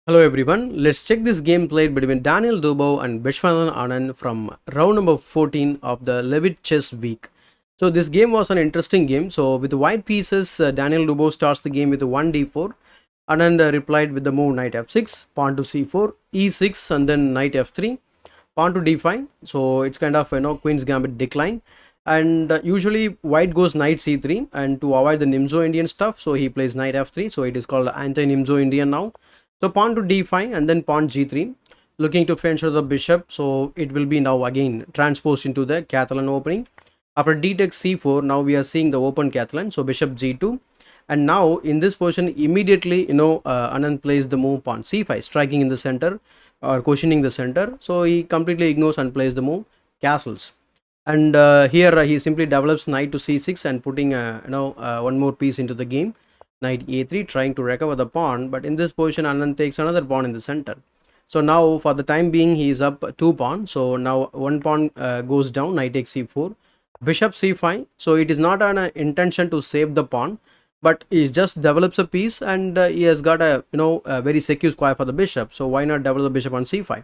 Hello everyone, let's check this game played between Daniil Dubov and Viswanathan Anand from round number 14 of the Levit chess week. So this game was an interesting game. So with white pieces, Daniil Dubov starts the game with 1d4. Anand replied with the move knight f6, pawn to c4, e6 and then knight f3, pawn to d5. So it's kind of queen's gambit decline. And usually white goes knight c3, and to avoid the Nimzo Indian stuff, so he plays knight f3. So it is called anti-Nimzo Indian now. So pawn to d5 and then pawn g3, looking to fence the bishop. So it will be now again transposed into the Catalan opening. After d takes c4, now we are seeing the open Catalan. So bishop g2, and now in this position immediately Anand plays the move pawn c5, striking in the center or cushioning the center. So he completely ignores and plays the move castles. And here he simply develops knight to c6 and putting one more piece into the game, knight a3, trying to recover the pawn. But in this position Anand takes another pawn in the center. So now for the time being he is up 2 pawns. So now one pawn goes down, knight takes c4, bishop c5. So it is not an intention to save the pawn, but he just develops a piece, and he has got a very secure square for the bishop. So why not develop the bishop on c5?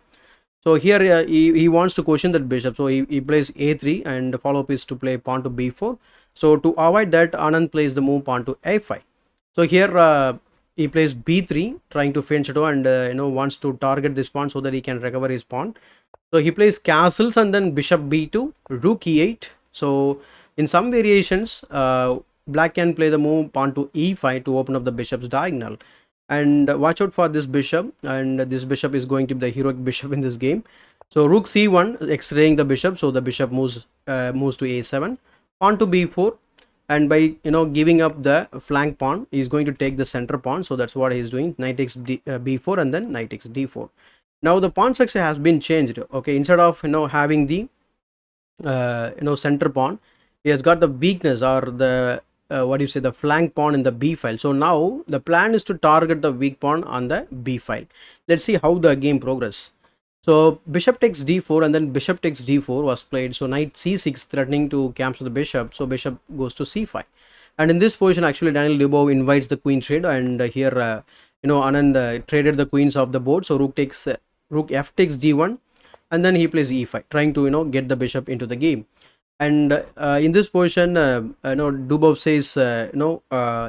So here he wants to question that bishop. So he plays a3, and the follow-up is to play pawn to b4. So to avoid that, Anand plays the move pawn to a5. So here he plays b3, trying to fence it and wants to target this pawn so that he can recover his pawn. So he plays castles and then bishop b2, rook e8. So in some variations, black can play the move pawn to e5 to open up the bishop's diagonal. And watch out for this bishop, and this bishop is going to be the heroic bishop in this game. So rook c1, x-raying the bishop, so the bishop moves to a7, pawn to b4, and by giving up the flank pawn, he is going to take the center pawn. So that's what he is doing. Knight takes b4 and then knight takes d4. Now the pawn structure has been changed. Okay, instead of having the center pawn, he has got the weakness, or the the flank pawn in the b file. So now the plan is to target the weak pawn on the b file. Let's see how the game progress. So bishop takes d4 and then bishop takes d4 was played. So knight c6, threatening to capture the bishop. So bishop goes to c5, and in this position actually Daniil Dubov invites the queen trade, and here Anand traded the queens off the board. So rook f takes d1, and then he plays e5, trying to get the bishop into the game. And in this position Dubov says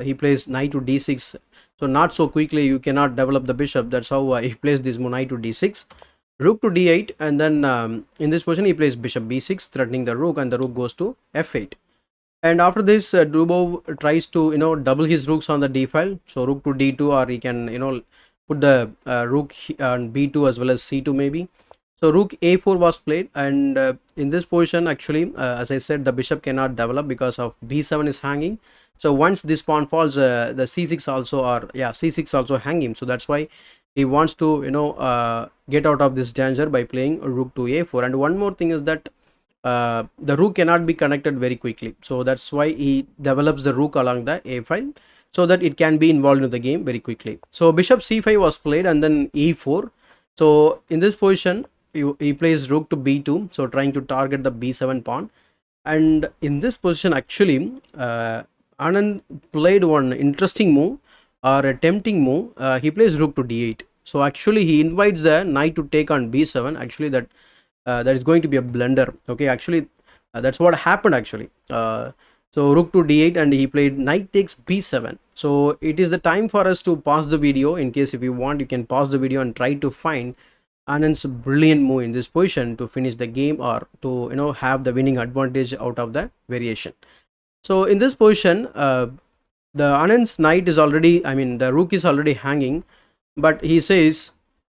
he plays knight to d6. So not so quickly, you cannot develop the bishop. That's how he plays this knight to d6, rook to d8, and then in this position he plays bishop b6, threatening the rook, and the rook goes to f8. And after this Dubov tries to double his rooks on the d file. So rook to d2, or he can put the rook on b2 as well as c2 maybe. So rook a4 was played, and in this position actually as I said, the bishop cannot develop because of b7 is hanging. So once this pawn falls, the c6 also, or c6 also hanging. So that's why he wants to get out of this danger by playing rook to a4. And one more thing is that the rook cannot be connected very quickly. So that's why he develops the rook along the a file, so that it can be involved in the game very quickly. So bishop c5 was played, and then e4. So in this position he plays rook to b2, so trying to target the b7 pawn. And in this position actually Anand played one interesting move, or a tempting move. He plays rook to d8. So actually he invites the knight to take on b7. Actually that is going to be a blunder. Okay, actually that's what happened actually. So rook to d8, and he played knight takes b7. So it is the time for us to pause the video. In case if you want, you can pause the video and try to find Anand's brilliant move in this position to finish the game, or to have the winning advantage out of the variation. So in this position the Anand's knight is already, the rook is already hanging, but he says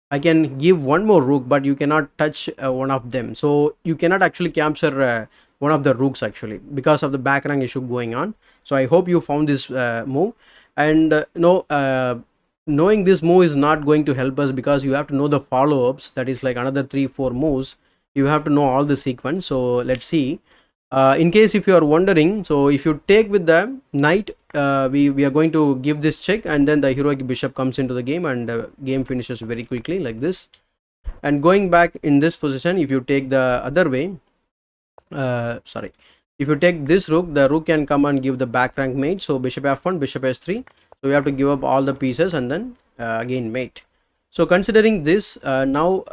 I can give one more rook, but you cannot touch one of them. So you cannot actually capture one of the rooks actually, because of the back rank issue going on. So I hope you found this move. And knowing this move is not going to help us, because you have to know the follow-ups. That is like another 3-4 moves. You have to know all the sequence. So let's see. In case if you are wondering, so if you take with the knight, we are going to give this check, and then the heroic bishop comes into the game, and the game finishes very quickly like this. And going back in this position, if you take the other way, if you take this rook, the rook can come and give the back rank mate. So bishop f1, bishop s3. So you have to give up all the pieces and then again mate. So considering this, now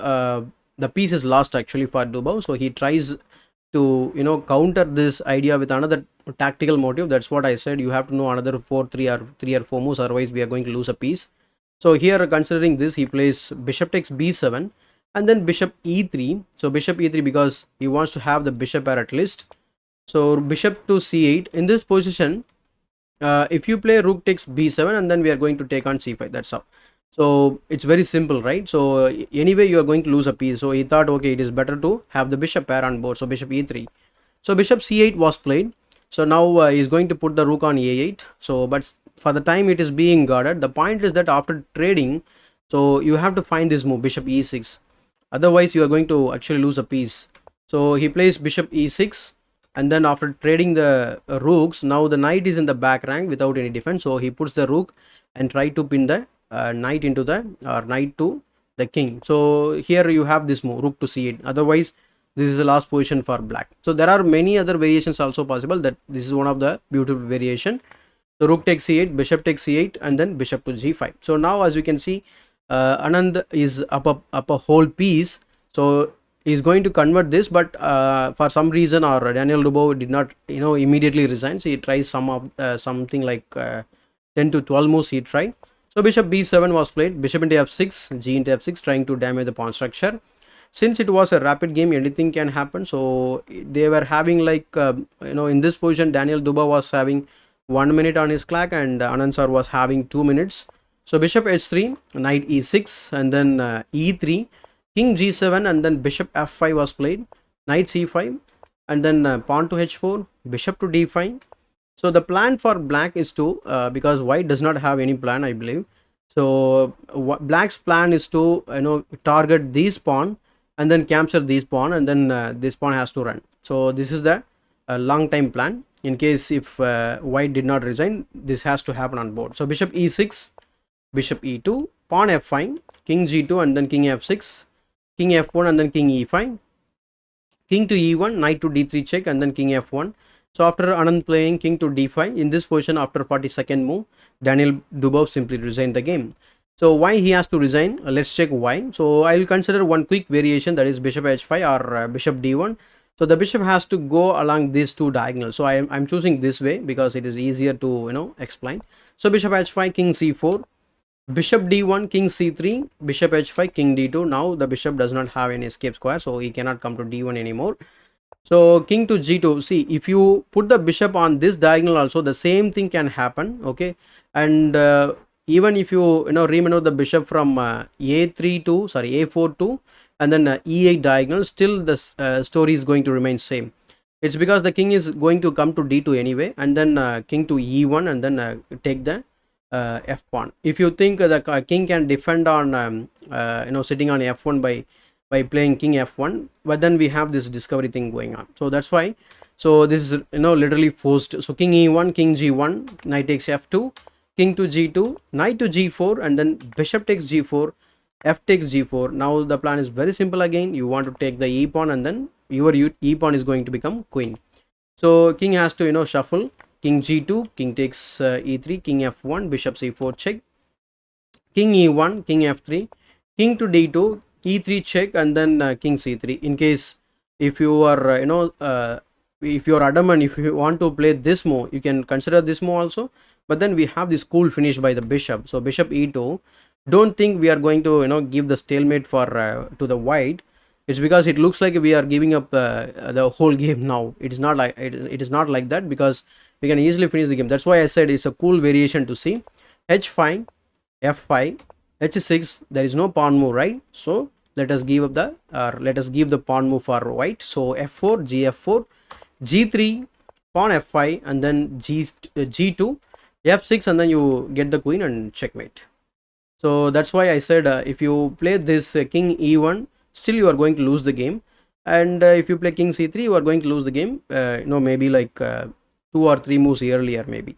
the piece is lost actually for Dubov. So he tries to counter this idea with another tactical motive. That's what I said. You have to know another 3 or 4 moves, otherwise we are going to lose a piece. So here, considering this, he plays bishop takes b7 and then bishop e3. So bishop e3 because he wants to have the bishop pair at least. So bishop to c8. In this position, if you play rook takes b7 and then we are going to take on c5. That's how. So it's very simple, right? So anyway you are going to lose a piece. So he thought, okay, it is better to have the bishop pair on board. So bishop e3. So bishop c8 was played. So now he's going to put the rook on a8. So but for the time it is being guarded. The point is that after trading, so you have to find this move bishop e6. Otherwise you are going to actually lose a piece. So he plays bishop e6. And then after trading the rooks, now the knight is in the back rank without any defense. So he puts the rook and try to pin the knight into the knight to the king. So here you have this move rook to c8. Otherwise this is the last position for black. So there are many other variations also possible. That this is one of the beautiful variation. So rook takes c8, bishop takes c8, and then bishop to g5. So now as you can see, Anand is up a whole piece. So is going to convert this, but for some reason or Daniil Dubov did not immediately resign. So he tries something like 10 to 12 moves he tried. So bishop b7 was played, bishop into f6, g into f6, trying to damage the pawn structure. Since it was a rapid game, anything can happen. So they were having like in this position Daniil Dubov was having 1 minute on his clock and Anand sir was having 2 minutes. So bishop h3, knight e6, and then e3, king g7, and then bishop f5 was played, knight c5, and then pawn to h4, bishop to d5. So the plan for black is to because white does not have any plan, I believe. So black's plan is to target this pawn and then capture this pawn, and then this pawn has to run. So this is the long time plan. In case if white did not resign, this has to happen on board. So bishop e6, bishop e2, pawn f5, king g2, and then king f6, king f1, and then king e5, king to e1, knight to d3 check, and then king f1. So after Anand playing king to d5, in this position after 42nd move, Daniil Dubov simply resigned the game. So why he has to resign? Let's check why. So I will consider one quick variation, that is bishop h5 or bishop d1. So the bishop has to go along these two diagonals. So I'm choosing this way because it is easier to explain. So bishop h5, king c4, bishop d1, king c3, bishop h5, king d2. Now the bishop does not have any escape square, so he cannot come to d1 anymore. So king to g2. See, if you put the bishop on this diagonal also, the same thing can happen. Okay, and even if you remove the bishop from a4 to and then e8 diagonal, still the story is going to remain same. It's because the king is going to come to d2 anyway, and then king to e1, and then take the f pawn. If you think the king can defend on sitting on f1 by playing king f1, but then we have this discovery thing going on. So that's why. So this is literally forced. So king e1, king g1, knight takes f2, king to g2, knight to g4, and then bishop takes g4, f takes g4. Now the plan is very simple again. You want to take the e pawn, and then your e pawn is going to become queen. So king has to shuffle, king g2, king takes e3, king f1, bishop c4 check, king e1, king f3, king to d2, e3 check, and then king c3. In case if you are if you are adamant, if you want to play this move, you can consider this move also. But then we have this cool finish by the bishop. So bishop e2. Don't think we are going to give the stalemate for to the white. It's because it looks like we are giving up the whole game now. It is not like it is not like that, because we can easily finish the game. That's why I said it's a cool variation to see. h5, f5, h6. There is no pawn move, right? So let us give up the pawn move for white. So f4, gf4, g3, pawn f5, and then g2, f6, and then you get the queen and checkmate. So that's why I said if you play this king e1, still you are going to lose the game, and if you play king c3, you are going to lose the game maybe like 2 or 3 moves earlier maybe.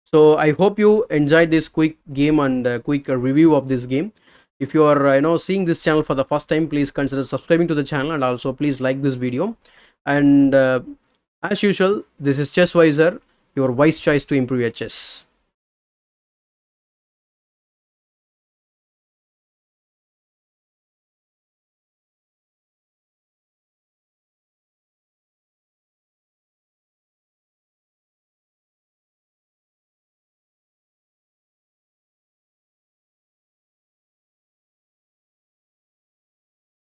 So I hope you enjoyed this quick game and quick review of this game. If you are seeing this channel for the first time, please consider subscribing to the channel, and also please like this video. And as usual, this is Chess Wiser, your wise choice to improve your chess.